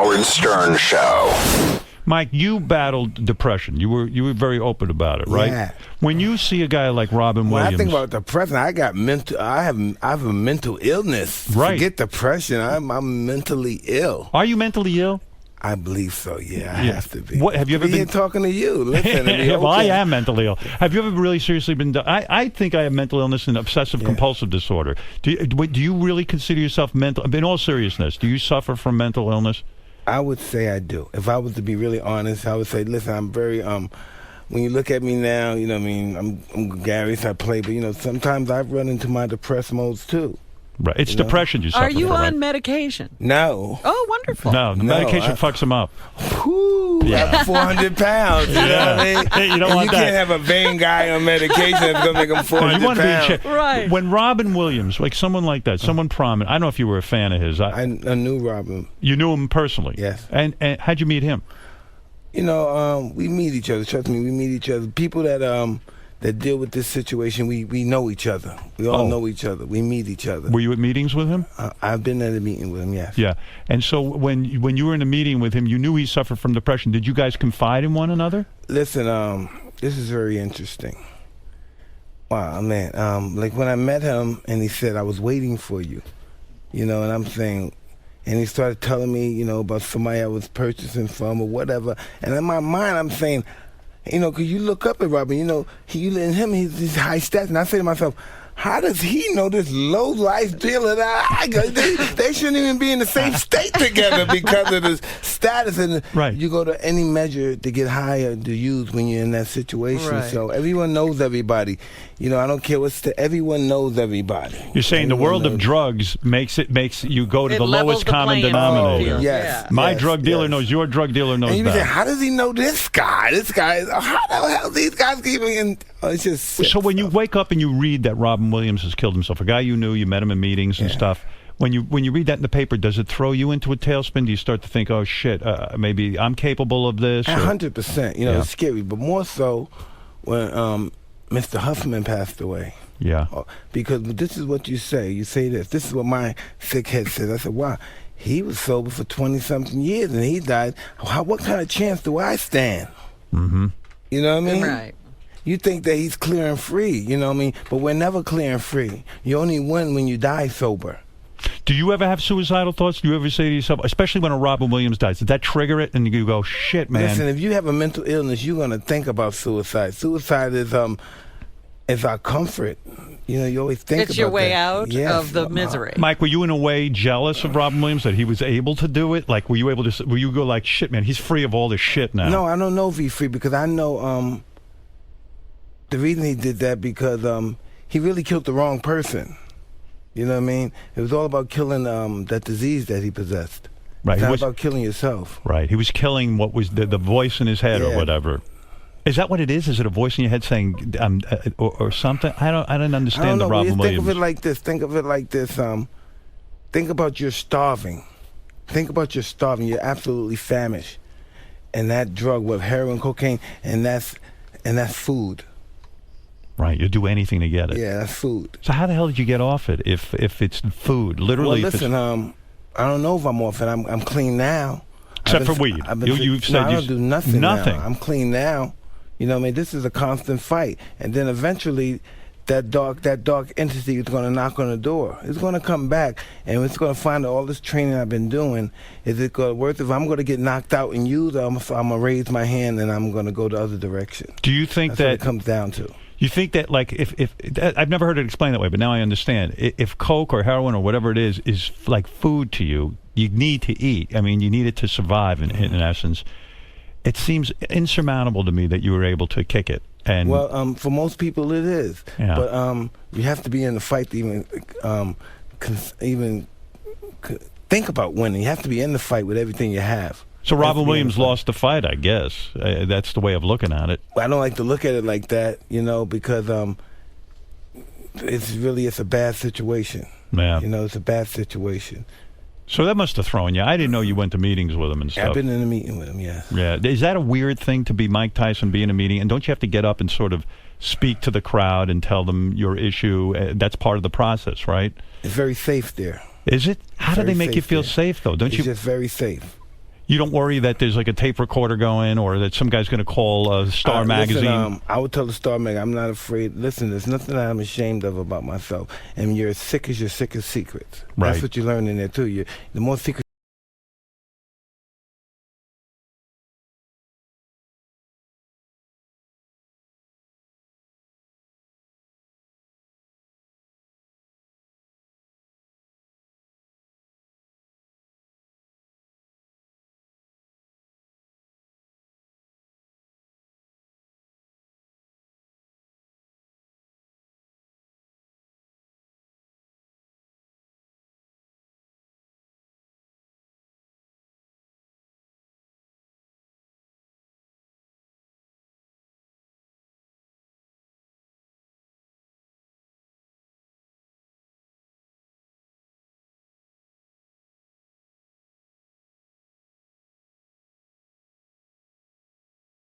Howard Stern Show. Mike, you battled depression. You were very open about it, right? Yeah. When you see a guy like Robin Williams, when I think about depression, I have a mental illness. Right. Forget depression. I'm mentally ill. Are you mentally ill? I believe so. Yeah, I have to be. What have you ever been talking to you? Listen, well, I am mentally ill. Have you ever really seriously been? I think I have mental illness and obsessive compulsive disorder. Do you really consider yourself mental? In all seriousness, do you suffer from mental illness? I would say I do. If I was to be really honest, I would say, listen, I'm very when you look at me now, you know what I mean, I'm Gary, so I play, but sometimes I've run into my depressed modes too. Right. It's depression you suffer Are you from, on right? medication? No. Oh, wonderful. No, the medication fucks him up. Whoo, I'm 400 pounds. You know what I mean? Hey, you don't want that. Can't have a vain guy on medication that's going to make him 400 you want pounds. to be Right. When Robin Williams, like someone like that, someone prominent, I don't know if you were a fan of his. I knew Robin. You knew him personally? Yes. And how'd you meet him? We meet each other. Trust me, we meet each other. People that deal with this situation, we know each other. We all know each other. We meet each other. Were you at meetings with him? I've been at a meeting with him, yes. Yeah. And so when you were in a meeting with him, you knew he suffered from depression. Did you guys confide in one another? Listen, this is very interesting. Wow, man. Like when I met him and he said, I was waiting for you, and I'm saying, and he started telling me, about somebody I was purchasing from or whatever. And in my mind, I'm saying, because you look up at Robin, he's high stats. And I say to myself, how does he know this low-life dealer that I go? They shouldn't even be in the same state together because of the status. And right. You go to any measure to get higher to use when you're in that situation. Right. So everyone knows everybody. I don't care everyone knows everybody. You're saying the world of drugs makes you go to the lowest common denominator. Yes. My drug dealer knows your drug dealer knows and you that. Say, how does he know this guy? This guy, how the hell these guys keeping? It's just sick so when stuff. you wake up and you read that Robin Williams has killed himself, a guy you knew, you met him in meetings and stuff. When you read that in the paper, does it throw you into a tailspin? Do you start to think, oh shit, maybe I'm capable of this? 100%. It's scary, but more so when Mr. Huffman passed away. Yeah. Because this is what you say. You say this. This is what my sick head said. I said, wow, he was sober for 20-something years and he died. What kind of chance do I stand? Mm-hmm. You know what I mean? Right. You think that he's clear and free, you know what I mean? But we're never clear and free. You only win when you die sober. Do you ever have suicidal thoughts? Do you ever say to yourself, especially when a Robin Williams dies, did that trigger it and you go, shit, man? Listen, if you have a mental illness, you're going to think about suicide. Suicide is our comfort. You always think about it's your way that. out of the misery. Mike, were you in a way jealous of Robin Williams that he was able to do it? Like, were you go like, shit, man, he's free of all this shit now? No, I don't know if he's free because I know the reason he did that because he really killed the wrong person. You know what I mean? It was all about killing that disease that he possessed. Right. It's not about killing yourself. Right. He was killing what was the voice in his head or whatever. Is that what it is? Is it a voice in your head saying or something? I don't understand the Robin Williams. Think of it like this. Think about you're starving. Think about you're starving. You're absolutely famished. And that drug with heroin, cocaine, and that's food. Right, you'll do anything to get it. Yeah, that's food. So how the hell did you get off it if it's food? Literally. Well, listen, I don't know if I'm off it. I'm clean now. Except for weed. You've said I don't do nothing. Nothing. Now. I'm clean now. You know what I mean? This is a constant fight. And then eventually that dark entity is going to knock on the door. It's going to come back, and it's going to find out all this training I've been doing. Is it worth it? If I'm going to get knocked out and used, I'm going to raise my hand and I'm going to go the other direction. Do you think That's what it comes down to? You think that, like, if I've never heard it explained that way, but now I understand. If coke or heroin or whatever it is like food to you, you need to eat. I mean, you need it to survive, in essence. It seems insurmountable to me that you were able to kick it. And well, for most people it is. Yeah. But you have to be in the fight to even think about winning. You have to be in the fight with everything you have. So Robin Williams lost the fight, I guess. That's the way of looking at it. I don't like to look at it like that, because it's a bad situation. Yeah. It's a bad situation. So that must have thrown you. I didn't know you went to meetings with him and stuff. I've been in a meeting with him, yeah. Yeah. Is that a weird thing to be Mike Tyson, be in a meeting? And don't you have to get up and sort of speak to the crowd and tell them your issue? That's part of the process, right? It's very safe there. Is it? How do they make you feel safe, though? It's just very safe. You don't worry that there's like a tape recorder going, or that some guy's going to call Star Magazine? Listen, I would tell the Star Mag, I'm not afraid. Listen, there's nothing that I'm ashamed of about myself. And you're as sick as your sickest secrets. Right. That's what you learn in there, too. The more secrets